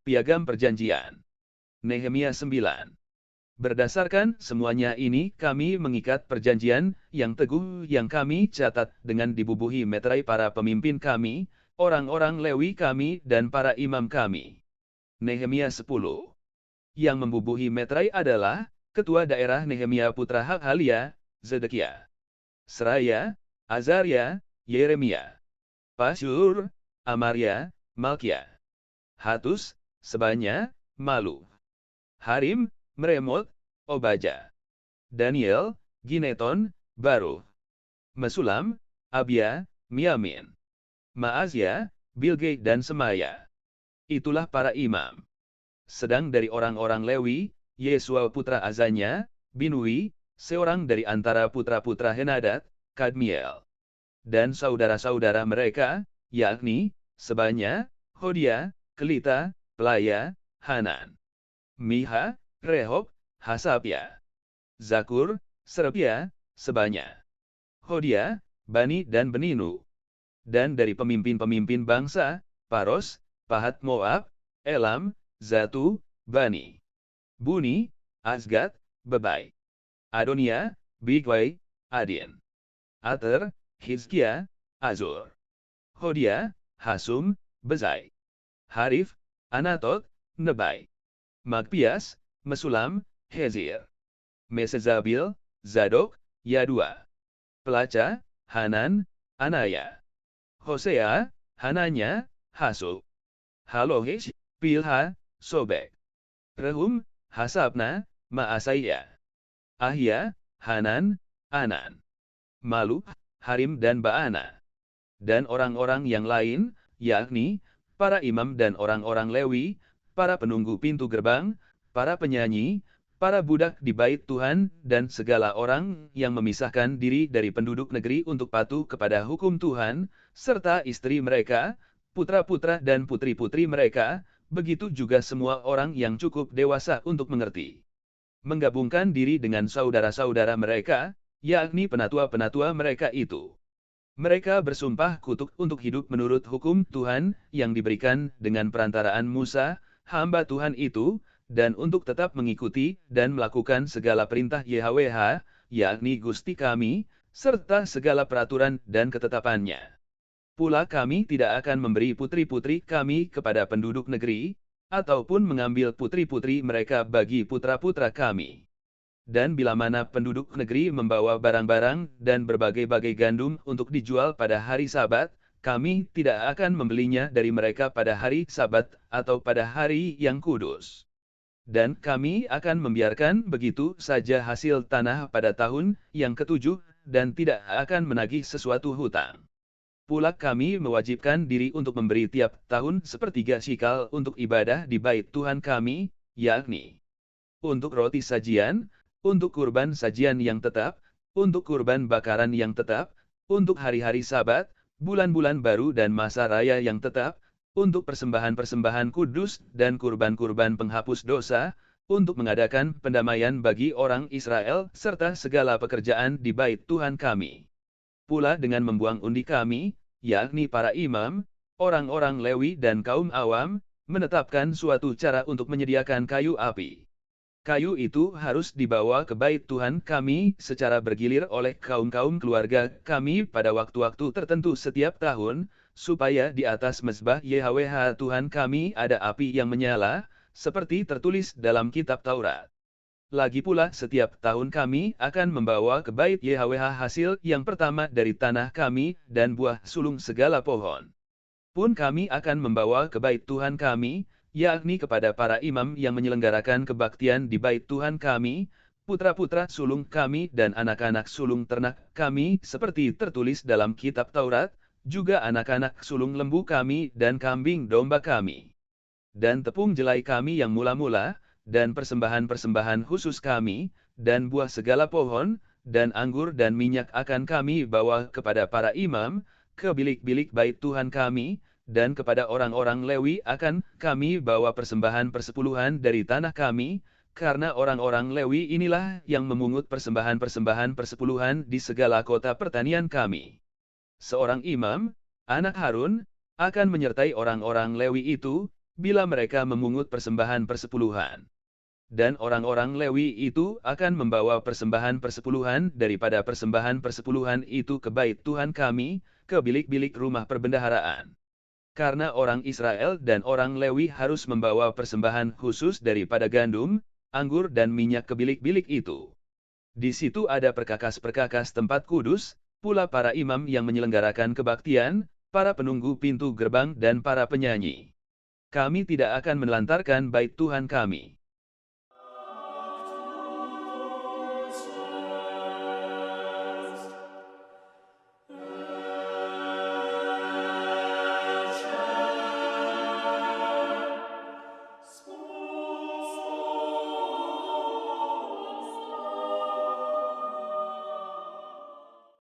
Piagam Perjanjian. Nehemia 9. Berdasarkan semuanya ini kami mengikat perjanjian yang teguh yang kami catat dengan dibubuhi meterai para pemimpin kami, orang-orang Lewi kami dan para imam kami. Nehemia 10. Yang membubuhi meterai adalah Ketua Daerah Nehemia putra Hakhalia, Zedekia, Seraya, Azaria, Yeremia, Pasyur, Amaria, Malkia, Hatus, Sebanya, Malu, Harim, Meremot, Obaja, Daniel, Gineton, Baruch, Mesulam, Abia, Miamin, Maazia, Bilge dan Semaya. Itulah para imam. Sedang dari orang-orang Lewi, Yesua putra Azanya, Binui, seorang dari antara putra-putra Henadad, Kadmiel, dan saudara-saudara mereka, yakni, Sebanya, Hodia, Kelita, Pelaya, Hanan, Miha, Rehob, Hasapia, Zakur, Serepia, Sebanya, Hodia, Bani dan Beninu. Dan dari pemimpin-pemimpin bangsa, Paros, Pahat Moab, Elam, Zatu, Bani, Buni, Azgat, Bebai, Adonia, Bigwai, Adin, Ater, Hizkia, Azur, Hodia, Hasum, Bezai, Harif, Anatot, Nebai, Magpias, Mesulam, Hezir, Mesezabil, Zadok, Yadua, Pelaca, Hanan, Anaya, Hosea, Hananya, Hasub, Halohish, Pilha, Sobek, Rehum, Hasabna, Maasaya, Ahia, Hanan, Anan, Maluk, Harim dan Baana. Dan orang-orang yang lain, yakni, para imam dan orang-orang Lewi, para penunggu pintu gerbang, para penyanyi, para budak di bait Tuhan, dan segala orang yang memisahkan diri dari penduduk negeri untuk patuh kepada hukum Tuhan, serta istri mereka, putra-putra dan putri-putri mereka, begitu juga semua orang yang cukup dewasa untuk mengerti. Menggabungkan diri dengan saudara-saudara mereka, yakni penatua-penatua mereka itu. Mereka bersumpah kutuk untuk hidup menurut hukum Tuhan yang diberikan dengan perantaraan Musa, hamba Tuhan itu, dan untuk tetap mengikuti dan melakukan segala perintah YHWH, yakni Gusti kami, serta segala peraturan dan ketetapannya. Pula kami tidak akan memberi putri-putri kami kepada penduduk negeri, ataupun mengambil putri-putri mereka bagi putra-putra kami. Dan bila mana penduduk negeri membawa barang-barang dan berbagai-bagai gandum untuk dijual pada hari Sabat, kami tidak akan membelinya dari mereka pada hari Sabat atau pada hari yang kudus. Dan kami akan membiarkan begitu saja hasil tanah pada tahun yang ketujuh, dan tidak akan menagih sesuatu hutang. Pula kami mewajibkan diri untuk memberi tiap tahun 1/3 shikal untuk ibadah di bait Tuhan kami, yakni untuk roti sajian, untuk kurban sajian yang tetap, untuk kurban bakaran yang tetap, untuk hari-hari Sabat, bulan-bulan baru dan masa raya yang tetap, untuk persembahan-persembahan kudus dan kurban-kurban penghapus dosa, untuk mengadakan pendamaian bagi orang Israel serta segala pekerjaan di bait Tuhan kami. Pula dengan membuang undi kami, yakni para imam, orang-orang Lewi dan kaum awam, menetapkan suatu cara untuk menyediakan kayu api. Kayu itu harus dibawa ke bait Tuhan kami secara bergilir oleh kaum-kaum keluarga kami pada waktu-waktu tertentu setiap tahun, supaya di atas mezbah YHWH Tuhan kami ada api yang menyala, seperti tertulis dalam kitab Taurat. Lagi pula setiap tahun kami akan membawa ke bait YHWH hasil yang pertama dari tanah kami dan buah sulung segala pohon. Pun kami akan membawa ke bait Tuhan kami, yakni kepada para imam yang menyelenggarakan kebaktian di bait Tuhan kami, putra-putra sulung kami dan anak-anak sulung ternak kami seperti tertulis dalam kitab Taurat, juga anak-anak sulung lembu kami dan kambing domba kami. Dan tepung jelai kami yang mula-mula, dan persembahan-persembahan khusus kami, dan buah segala pohon, dan anggur dan minyak akan kami bawa kepada para imam, ke bilik-bilik bait Tuhan kami, dan kepada orang-orang Lewi akan kami bawa persembahan persepuluhan dari tanah kami, karena orang-orang Lewi inilah yang memungut persembahan-persembahan persepuluhan di segala kota pertanian kami. Seorang imam, anak Harun, akan menyertai orang-orang Lewi itu, bila mereka memungut persembahan persepuluhan. Dan orang-orang Lewi itu akan membawa persembahan persepuluhan daripada persembahan persepuluhan itu ke bait Tuhan kami, ke bilik-bilik rumah perbendaharaan. Karena orang Israel dan orang Lewi harus membawa persembahan khusus daripada gandum, anggur dan minyak ke bilik-bilik itu. Di situ ada perkakas-perkakas tempat kudus, pula para imam yang menyelenggarakan kebaktian, para penunggu pintu gerbang dan para penyanyi. Kami tidak akan menelantarkan bait Tuhan kami.